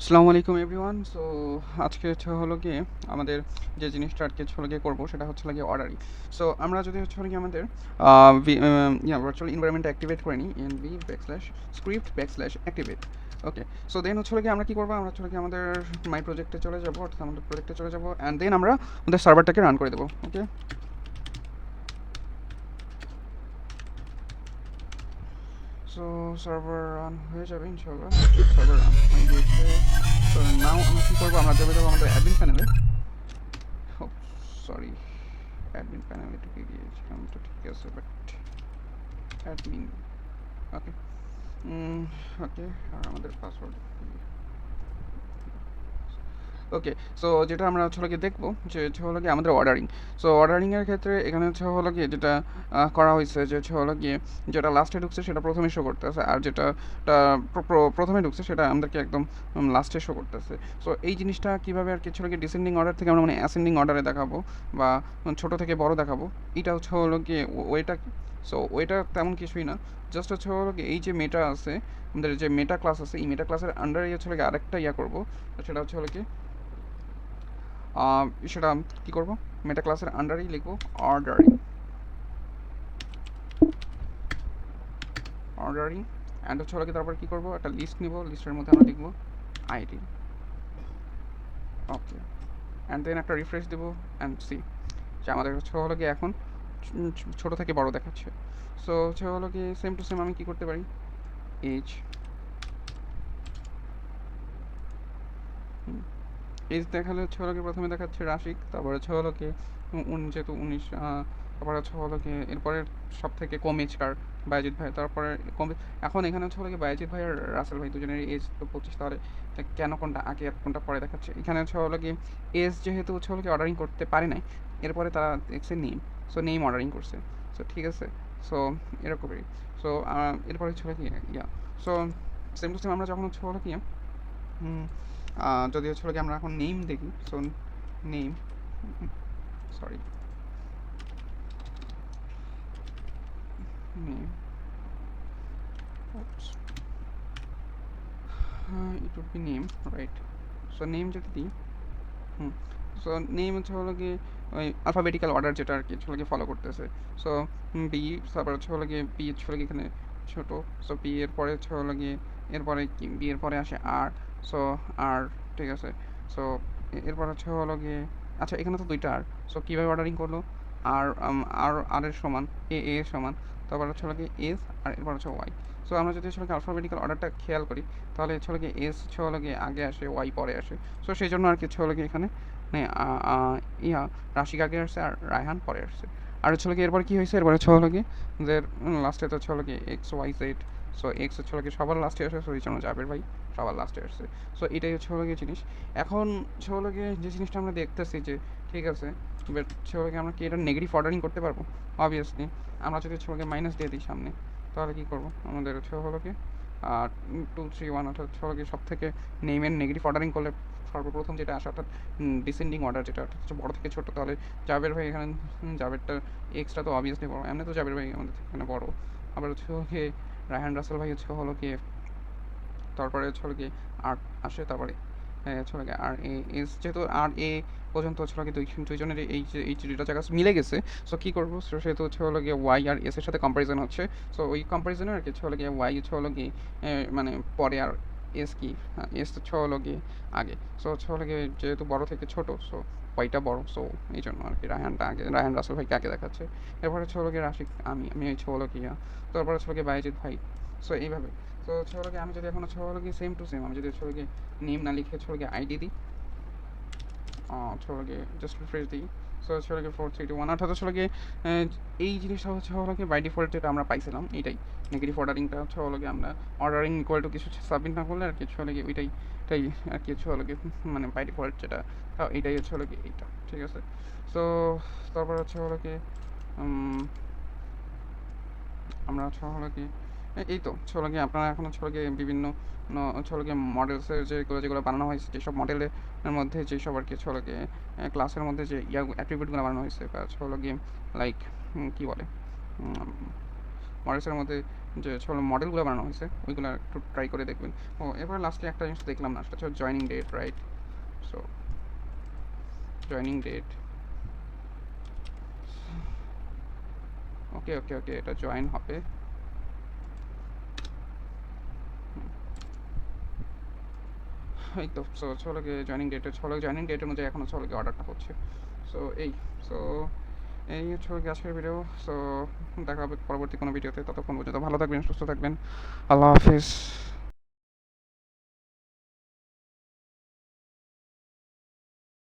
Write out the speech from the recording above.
আসসালামু আলাইকুম everyone. So আজকে হলো গিয়ে আমাদের যে জিনিসটা আজকে হলো গিয়ে করবো সেটা হচ্ছে গিয়ে অর্ডারিং। সো আমরা যদি হচ্ছে হলো গিয়ে আমাদের ভার্চুয়াল এনভায়রনমেন্টটা অ্যাক্টিভেট করে নিই env backslash script backslash activate. Okay, so then হচ্ছে হলো গিয়ে আমরা কী করবো, আমরা হচ্ছে হলো গিয়ে আমাদের মাই প্রজেক্টে চলে যাবো, অর্থাৎ আমাদের প্রজেক্টে চলে যাবো অ্যান্ড দেন আমরা আমাদের সার্ভারটাকে রান করে দেবো। ওকে, সো সার্ভার রান হয়ে যাবে ইনশাল্লাহ। সার্ভার রান হয়ে গিয়েছে। সো নাও আমরা কী করবো, আমরা চলে যাবো আমাদের অ্যাডমিন প্যানেলে। সরি, অ্যাডমিন প্যানেলে ঢুকে গিয়েছিলাম তো, ঠিক আছে, বাট অ্যাডমিন, ওকে, ওকে, আর আমাদের পাসওয়ার্ড, ওকে। সো যেটা আমরা হচ্ছে হলো গিয়ে দেখবো যে হচ্ছে হলো গিয়ে আমাদের অর্ডারিং। সো অর্ডারিংয়ের ক্ষেত্রে এখানে হচ্ছে হলো গিয়ে যেটা করা হয়েছে যে হচ্ছে হলো গিয়ে যেটা লাস্টে ঢুকছে সেটা প্রথমে শো করতেছে, আর যেটা প্রথমে ঢুকছে সেটা আমাদেরকে একদম লাস্টে শো করতেছে। সো এই জিনিসটা কীভাবে আর কি হচ্ছে হলো গিয়ে ডিসেন্ডিং অর্ডার থেকে আমরা মানে অ্যাসেন্ডিং অর্ডারে দেখাবো বা ছোটো থেকে বড় দেখাবো, এটা হচ্ছে হলো গিয়ে ওইটা। সো ওইটা তেমন কিছুই না, জাস্ট হচ্ছে হলো গিয়ে এই যে মেটা আছে, আমাদের যে মেটা ক্লাস আছে, এই মেটা ক্লাসের আন্ডারে হচ্ছে হলো গিয়ে আরেকটা করবো, সেটা হচ্ছে হলো গিয়ে সেটা কী করবো, মেটা ক্লাসের আন্ডারেই লিখবো অর্ডারিং, অর্ডারিং অ্যান্ড হচ্ছে হলো কি তারপর কী করবো, একটা লিস্ট নিব, লিস্টের মধ্যে আমরা লিখবো আইডি। ওকে, অ্যান্ড দেন একটা রিফ্রেশ দেবো অ্যান্ড সি যে আমাদের হচ্ছে হলো কি এখন ছোটো থেকে বড় দেখাচ্ছে। সো হচ্ছে হলো কি সেম টু সেম আমি কী করতে পারি, এইচ, এজ দেখালে হচ্ছে হলো কি প্রথমে দেখাচ্ছে রাশিক, তারপরে হচ্ছে হলো কি যেহেতু 19, তারপরে হচ্ছে হলো কি এরপরে সব থেকে কম এজ কার বায়েজিৎ ভাই, তারপরে কম। এখন এখানে হচ্ছে হলো কি বায়েজিৎ ভাই আর রাসেল ভাই দুজনের এজ তো 25, তাহলে কেন কোনটা আগে আর কোনটা পরে দেখাচ্ছে? এখানে হচ্ছে হলো কি এজ যেহেতু হচ্ছে হলো কি অর্ডারিং করতে পারে নাই, এরপরে তারা দেখছে নেম, সো নেম অর্ডারিং করছে। সো ঠিক আছে, সো এরকমই। সো এরপরে হচ্ছে হলো কি সো সেম টু সেম আমরা যখন হচ্ছে হলো কি যদি হচ্ছে কি আমরা এখন নেম দেখি, so name, sorry, name, it would be name, right. So name যদি দিই, সো নেম হচ্ছে হলো কি ওই আলফাবেটিক্যাল অর্ডার যেটা আর কি হচ্ছে কি ফলো করতেছে। সো বি, তারপর হচ্ছে হলো গিয়ে বি হচ্ছে হলো কি এখানে ছোটো, সো বি এর পরে হচ্ছে হলো গিয়ে এরপরে কি বি এর পরে আসে আর, সো আর, ঠিক আছে। সো এরপর হচ্ছে হলো গিয়ে, আচ্ছা এখানে তো দুইটা আর, সো কীভাবে অর্ডারিং করলো, আর আর এর সমান এর সমান, তারপর হচ্ছে হলো গিয়ে এস, আর এরপর হচ্ছে ওয়াই। সো আমরা যদি হচ্ছে আলফাবেটিক্যাল অর্ডারটা খেয়াল করি, তাহলে হচ্ছে হলো গিয়ে এস হচ্ছে হলো গিয়ে আগে আসে, ওয়াই পরে আসে। সো সেই জন্য আর কি হচ্ছে হলো গিয়ে এখানে মানে রাশিক আগে আসছে আর রায়হান পরে আসছে। আর হচ্ছে হলো গিয়ে এরপর কী হয়েছে, এরপর হচ্ছে হলো গিয়ে আমাদের লাস্টে তো হচ্ছে হলো গিয়ে X Y Z. So X হচ্ছে হলো গিয়ে সবার লাস্টে আসে, সো এই জন্য জাবের ভাই সবার লাস্টে আসছে। সো এটাই হচ্ছে হলো গিয়ে জিনিস। এখন হচ্ছে হলো গিয়ে যে জিনিসটা আমরা দেখতেছি যে ঠিক আছে, বাট হচ্ছে হলো গিয়ে আমরা কি এটা নেগেটিভ অর্ডারিং করতে পারবো? অবভিয়াসলি। আমরা যদি হচ্ছে হলো গিয়ে মাইনাস দিয়ে দিই সামনে, তাহলে কী করবো, আমাদের হচ্ছে হলো গিয়ে 2 3 1, অর্থাৎ হচ্ছে হলো গিয়ে সব থেকে নেইমের নেগেটিভ অর্ডারিং করলে সর্বপ্রথম যেটা আসে, অর্থাৎ ডিসেন্ডিং অর্ডার যেটা, অর্থাৎ হচ্ছে বড়ো থেকে ছোটো, তাহলে জাবের ভাই এখানে, জাবেরটা এক্সট্রা তো অবভিয়াসলি বড়ো, এমনি তো জাবের ভাই আমাদের থেকে এখানে বড়ো। আবার হচ্ছে গিয়ে রায়হান রাসেল ভাই হচ্ছে হলো গিয়ে, তারপরে হচ্ছে হলো গিয়ে আর আসে, তারপরে হচ্ছে হলো গিয়ে আর এ এস, যেহেতু আর এ পর্যন্ত হচ্ছে হলো গিয়ে দুইজনের এই দুইটা জায়গা মিলে গেছে। সো কী করবো, সেহেতু হচ্ছে হলো গিয়ে ওয়াই আর এস এর সাথে কম্পারিজন হচ্ছে। সো ওই কম্পারিজনে আর কি হচ্ছে হলো গিয়ে ওয়াই হচ্ছে হলো গিয়ে মানে পরে, আর এস কি, এস হচ্ছে হলো গিয়ে আগে। সো হচ্ছে হলো গিয়ে যেহেতু বড়ো থেকে ছোটো, সো ওয়াইটা বড়ো, সো এই জন্য আর কি রায়হানটা আগে, রায়হান রাসেল ভাইকে আগে দেখাচ্ছে। এরপর হচ্ছে হলো গিয়ে রাশিক, আমি হচ্ছে হলো গিয়ে, তারপর হচ্ছে হলো গিয়ে বাইজিৎ ভাই। সো এইভাবে। তো হচ্ছে হলো গিয়ে আমি যদি এখন হচ্ছে হলো গিয়ে সেম টু সেম, আমি যদি হচ্ছে হলো গিয়ে নেম না লিখে হচ্ছে হলো গিয়ে আইডি দিই, হচ্ছে হলো গিয়ে জাস্ট রিফ্রেশ দিই, সো হচ্ছে হলো গিয়ে 4 3 2 1, অর্থাৎ হচ্ছে হলো গিয়ে এই জিনিসটা হচ্ছে হলো গিয়ে বাই ডিফল্ট যেটা আমরা পাইছিলাম এইটাই, নেগেটিভ অর্ডারিংটা হচ্ছে হলো গিয়ে আমরা অর্ডারিং ইকুয়াল টু কিছু সাবমিট না করলে আর কিছু হলো গিয়ে এটাই আর কি হচ্ছে হলো গিয়ে মানে বাই ডিফল্ট যেটা, এইটাই হচ্ছে হলো গিয়ে এইটা, ঠিক আছে। সো তারপর হচ্ছে হলো গিয়ে আমরা হচ্ছে হলো গিয়ে এই তো হচ্ছে হলো গিয়ে আপনারা এখন হচ্ছে হলো গিয়ে বিভিন্ন হচ্ছে হলো গিয়ে মডেলসের যেগুলো বানানো হয়েছে, যেসব মডেলের মধ্যে যেসব আর কি হচ্ছে হলো গিয়ে ক্লাসের মধ্যে যে অ্যাট্রিবিউটগুলো বানানো হয়েছে, বা হচ্ছে হলো গিয়ে লাইক কী বলে, মডেলসের মধ্যে যে হলো মডেলগুলো বানানো হয়েছে ওইগুলো একটু ট্রাই করে দেখবেন। ও এবার লাস্টে একটা জিনিস দেখলাম না, সেটা হচ্ছে joining date, right? So joining date, okay okay okay, এটা জয়েন হবে। এই তো সো হলো গিয়ে জয়নিং ডেটের জয়নিং ডেট অনুযায়ী এখন হলো গিয়ে অর্ডারটা হচ্ছে। সো সো এই হচ্ছে হলো গিয়ে আজকের ভিডিও। সো দেখা হবে পরবর্তী কোনো ভিডিওতে, ততক্ষণ পর্যন্ত ভালো থাকবেন, সুস্থ থাকবেন। আল্লাহ হাফিজ।